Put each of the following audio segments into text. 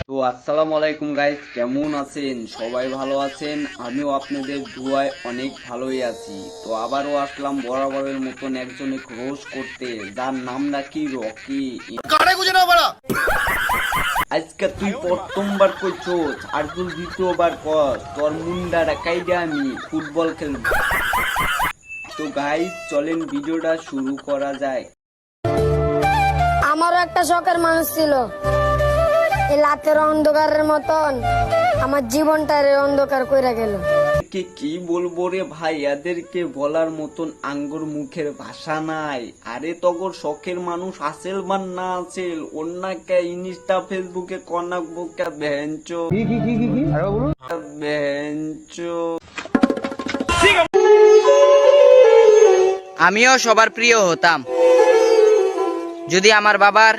তো আসসালামু আলাইকুম গাইস, কেমন আছেন? সবাই ভালো আছেন? আমিও আপনাদের দুয়ায় অনেক ভালোই আছি। তো আবারও আসলাম বরাবরের মতন একজনে রোজ করতে, যার নাম নাকি রকি। আজকে তুই প্রথমবার কইছস, আর তুই দ্বিতীয়বার কর, তোর মুন্ডাটা কাইডা আমি ফুটবল খেলব। তো গাইস চলেন ভিডিওটা শুরু করা যায়। আমারও একটা শখের মানুষ ছিল, এই রাতের অন্ধকারের মতন আমার জীবনটারে অন্ধকার কইরা গেল। কি বলবো রে ভাই, এদেরকে বলার মতন আঙ্গুর মুখের ভাষা নাই। আরে তগর শখের মানুষ আসেল বা না আসেল, অন্যকে ইনস্টা ফেসবুকে কনাক বুকা ভেঞ্চো ভেঞ্চো। আমিও সবার প্রিয় হতাম যদি আমার বাবার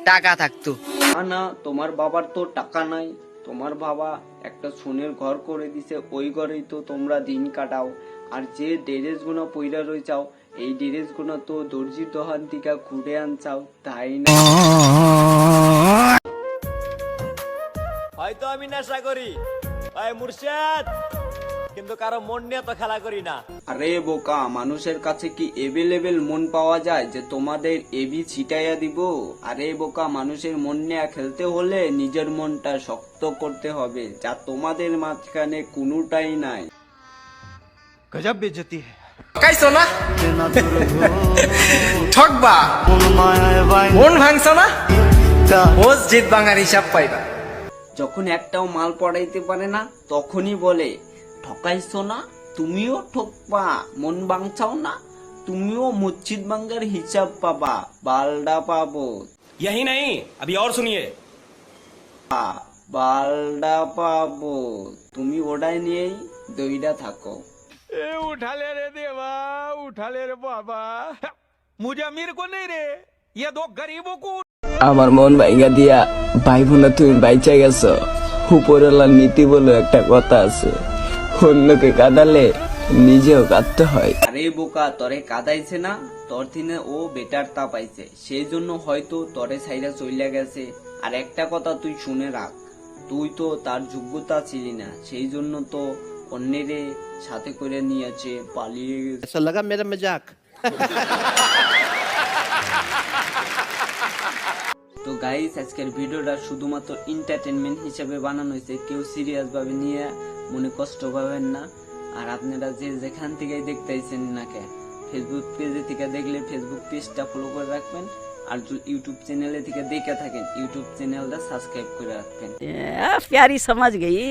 টাকা থাকতো। না, তোমার বাবার তো টাকা নাই। তোমার বাবা একটা সোনের ঘর করে দিছে, ওই ঘরেই তো তোমরা দিন কাটাও। আর যে ড্রেস গুলো পইরা রইছাও, এই ড্রেস গুলো তো দর্জির দোকান থেকে ঘুরে আনছাও, তাই না? হয়তো আমি নেশা করি ভাই মুর্শিদ, কিন্তু কারো মন নিয়ে তো খেলা করি না। আরে বোকা, মানুষের কাছে কি এভেলেবেল মন পাওয়া যায় যে তোমাদের এবি ছিটাইয়া দিব? আরে বোকা, মানুষের মন নিয়ে খেলতে হলে নিজের মনটা শক্ত করতে হবে, যা তোমাদের মাঝখানে কোনোটাই নাই। গজব বেজতি কাইছো না ঠকবা মন ভাঙছো না মসজিদ ভাঙার হিসাব পাইবা। যখন একটাও মাল পড়াইতে পারে না তখনই বলে ঠকাইছো না, তুমিও ঠকবা। মন ভাঙছাও না, তুমিও মসজিদ ভাঙ্গার হিসাব পাবা, বালডা পাবো। यही नहीं अभी और सुनिए। বালডা পাবো। তুমি ওটাই নিয়েই দইটা থাকো। उठा ले रे देवा, उठा ले रे बाबा, मुझे अमीर को नहीं रे, ये दो गरीबों को। আমার মন ভাইগা দিয়া ভাই বোনা তুমি বাইচা গেছো। উপরওয়ালার নীতি বলে একটা কথা আছে, অন্যকে কাঁদালে নিজেও কাঁদতে হয়। আরে বোকা, তরে কাদাইছে না, তোর থিনে ও বেটার তা পাইছে, সেই জন্য হয়তো তরে সাইরা চইলা গেছে। আর একটা কথা তুই শুনে রাখ, তুই তো তার যোগ্যতা ছিলি না, সেই জন্য তো অন্যেরে সাথে করে নিয়েছে, পালিয়ে গেছে। লাগা মেরা মজাক। তো গাইস, আজকের ভিডিওটা শুধুমাত্র এন্টারটেনমেন্ট হিসেবে বানানো হয়েছে, কেউ সিরিয়াস ভাবে নিয়ে মনে কষ্ট পাবেন না। আর আপনারা যে যেখান থেকে দেখতেছেন না কে, ফেসবুক পেজে থেকে দেখলে ফেসবুক পেজটা ফলো করে রাখবেন, আর ইউটিউব চ্যানেলে থেকে দেখে থাকেন ইউটিউব চ্যানেলটা সাবস্ক্রাইব করে রাখবেন। प्यारी समझ गई।